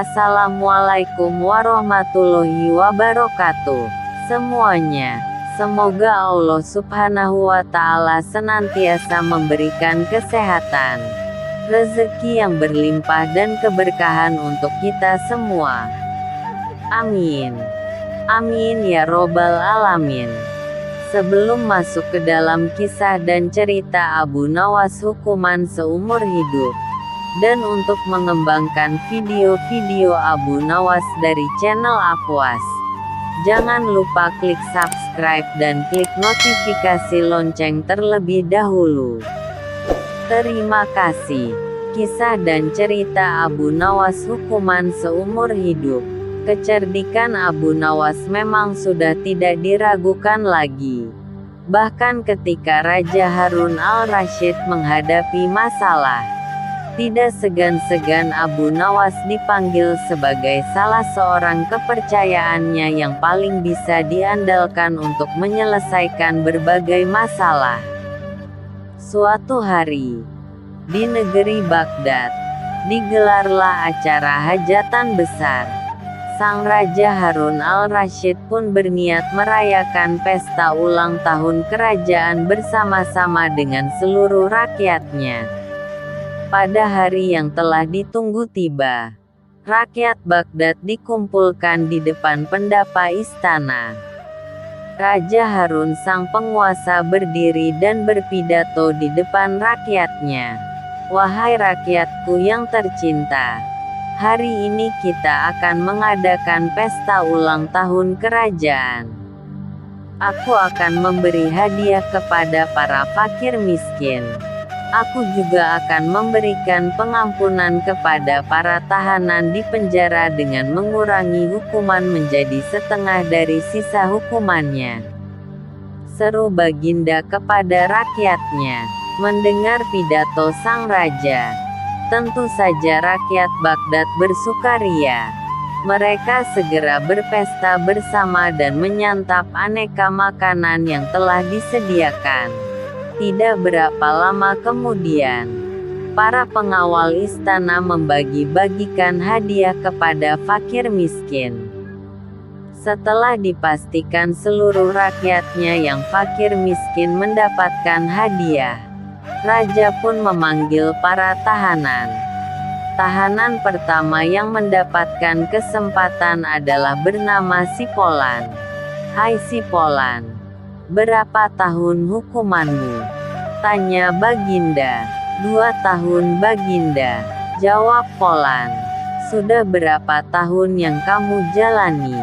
Assalamualaikum warahmatullahi wabarakatuh. Semuanya, semoga Allah Subhanahu wa Ta'ala senantiasa memberikan kesehatan, rezeki yang berlimpah dan keberkahan untuk kita semua. Amin. Amin ya robbal alamin. Sebelum masuk ke dalam kisah dan cerita Abu Nawas hukuman seumur hidup, dan untuk mengembangkan video-video Abu Nawas dari channel Afwas, jangan lupa klik subscribe dan klik notifikasi lonceng terlebih dahulu. Terima kasih. Kisah dan cerita Abu Nawas hukuman seumur hidup. Kecerdikan Abu Nawas memang sudah tidak diragukan lagi. Bahkan ketika Raja Harun al-Rasyid menghadapi masalah, tidak segan-segan Abu Nawas dipanggil sebagai salah seorang kepercayaannya yang paling bisa diandalkan untuk menyelesaikan berbagai masalah. Suatu hari, di negeri Baghdad, digelarlah acara hajatan besar. Sang Raja Harun al-Rasyid pun berniat merayakan pesta ulang tahun kerajaan bersama-sama dengan seluruh rakyatnya. Pada hari yang telah ditunggu tiba, rakyat Baghdad dikumpulkan di depan pendapa istana. Raja Harun sang penguasa berdiri dan berpidato di depan rakyatnya. Wahai rakyatku yang tercinta, hari ini kita akan mengadakan pesta ulang tahun kerajaan. Aku akan memberi hadiah kepada para fakir miskin. Aku juga akan memberikan pengampunan kepada para tahanan di penjara dengan mengurangi hukuman menjadi setengah dari sisa hukumannya. Seru Baginda kepada rakyatnya. Mendengar pidato sang raja, tentu saja rakyat Baghdad bersukaria. Mereka segera berpesta bersama dan menyantap aneka makanan yang telah disediakan. Tidak berapa lama kemudian, para pengawal istana membagi-bagikan hadiah kepada fakir miskin. Setelah dipastikan seluruh rakyatnya yang fakir miskin mendapatkan hadiah, raja pun memanggil para tahanan. Tahanan pertama yang mendapatkan kesempatan adalah bernama Sipolan. Hai Sipolan, berapa tahun hukumanmu? Tanya Baginda. 2 tahun Baginda, jawab Polan. Sudah berapa tahun yang kamu jalani?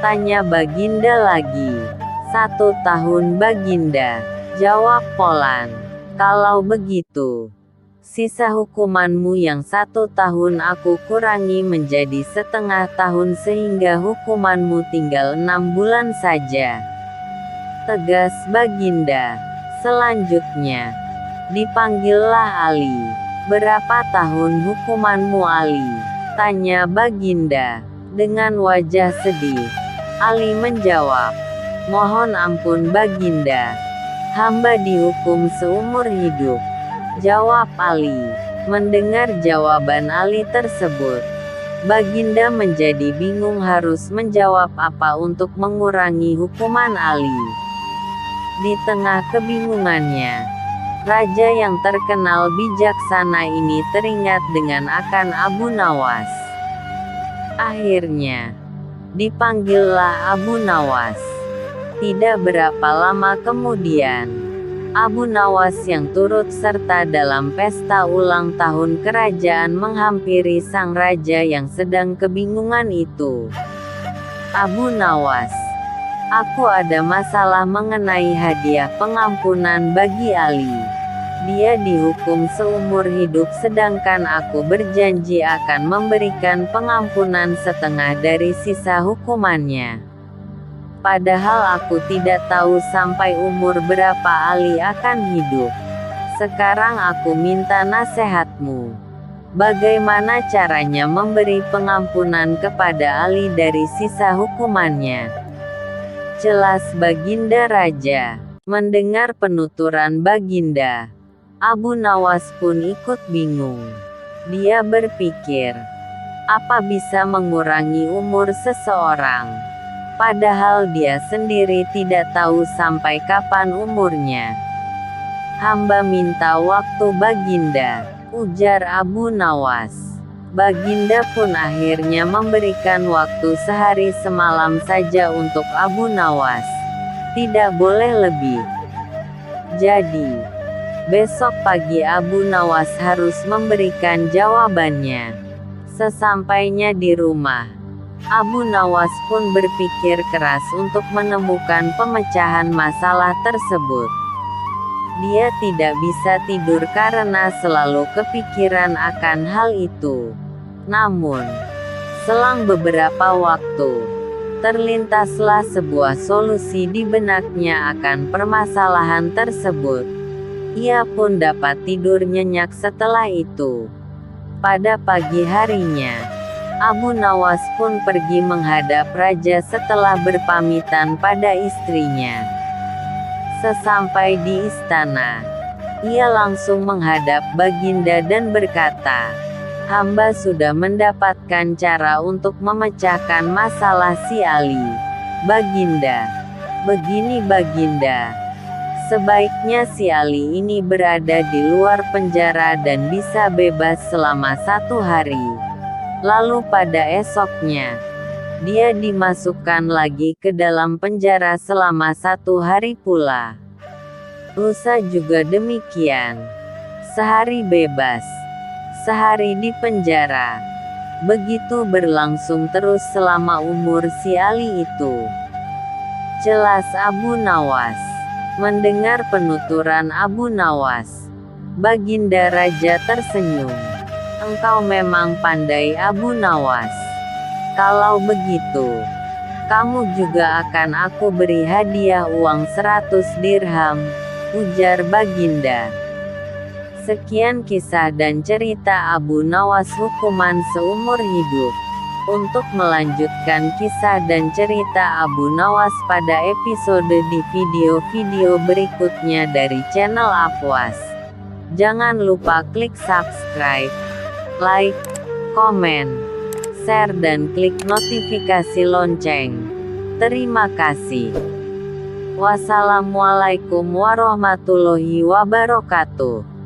Tanya Baginda lagi. 1 tahun Baginda, jawab Polan. Kalau begitu, sisa hukumanmu yang 1 tahun aku kurangi menjadi setengah tahun sehingga hukumanmu tinggal 6 bulan saja. Tegas Baginda. Selanjutnya, dipanggillah Ali. Berapa tahun hukumanmu Ali? Tanya Baginda. Dengan wajah sedih, Ali menjawab, mohon ampun Baginda. Hamba dihukum seumur hidup. Jawab Ali. Mendengar jawaban Ali tersebut, Baginda menjadi bingung harus menjawab apa untuk mengurangi hukuman Ali. Di tengah kebingungannya, raja yang terkenal bijaksana ini teringat dengan akan Abu Nawas. Akhirnya, dipanggillah Abu Nawas. Tidak berapa lama kemudian, Abu Nawas yang turut serta dalam pesta ulang tahun kerajaan menghampiri sang raja yang sedang kebingungan itu. Abu Nawas, aku ada masalah mengenai hadiah pengampunan bagi Ali. Dia dihukum seumur hidup sedangkan aku berjanji akan memberikan pengampunan setengah dari sisa hukumannya. Padahal aku tidak tahu sampai umur berapa Ali akan hidup. Sekarang aku minta nasihatmu. Bagaimana caranya memberi pengampunan kepada Ali dari sisa hukumannya? Jelas Baginda Raja. Mendengar penuturan Baginda, Abu Nawas pun ikut bingung. Dia berpikir, Apa bisa mengurangi umur seseorang? Padahal dia sendiri tidak tahu sampai kapan umurnya. Hamba minta waktu Baginda, ujar Abu Nawas. Baginda pun akhirnya memberikan waktu sehari semalam saja untuk Abu Nawas. Tidak boleh lebih. Jadi, besok pagi Abu Nawas harus memberikan jawabannya. Sesampainya di rumah, Abu Nawas pun berpikir keras untuk menemukan pemecahan masalah tersebut. Dia tidak bisa tidur karena selalu kepikiran akan hal itu. Namun, selang beberapa waktu, terlintaslah sebuah solusi di benaknya akan permasalahan tersebut. Ia pun dapat tidur nyenyak setelah itu. Pada pagi harinya, Abu Nawas pun pergi menghadap raja setelah berpamitan pada istrinya. Sesampai di istana, ia langsung menghadap Baginda dan berkata, "Hamba sudah mendapatkan cara untuk memecahkan masalah si Ali." "Baginda, begini Baginda, sebaiknya si Ali ini berada di luar penjara dan bisa bebas selama 1 hari. Lalu pada esoknya, dia dimasukkan lagi ke dalam penjara selama 1 hari pula. Lusa juga demikian. Sehari bebas, sehari di penjara. Begitu berlangsung terus selama umur si Ali itu." Jelas Abu Nawas. Mendengar penuturan Abu Nawas, Baginda Raja tersenyum. "Engkau memang pandai Abu Nawas. Kalau begitu, kamu juga akan aku beri hadiah uang 100 dirham, ujar Baginda. Sekian kisah dan cerita Abu Nawas hukuman seumur hidup. Untuk melanjutkan kisah dan cerita Abu Nawas pada episode di video-video berikutnya dari channel Afwas, jangan lupa klik subscribe, like, komen, share dan klik notifikasi lonceng. Terima kasih. Wassalamualaikum warahmatullahi wabarakatuh.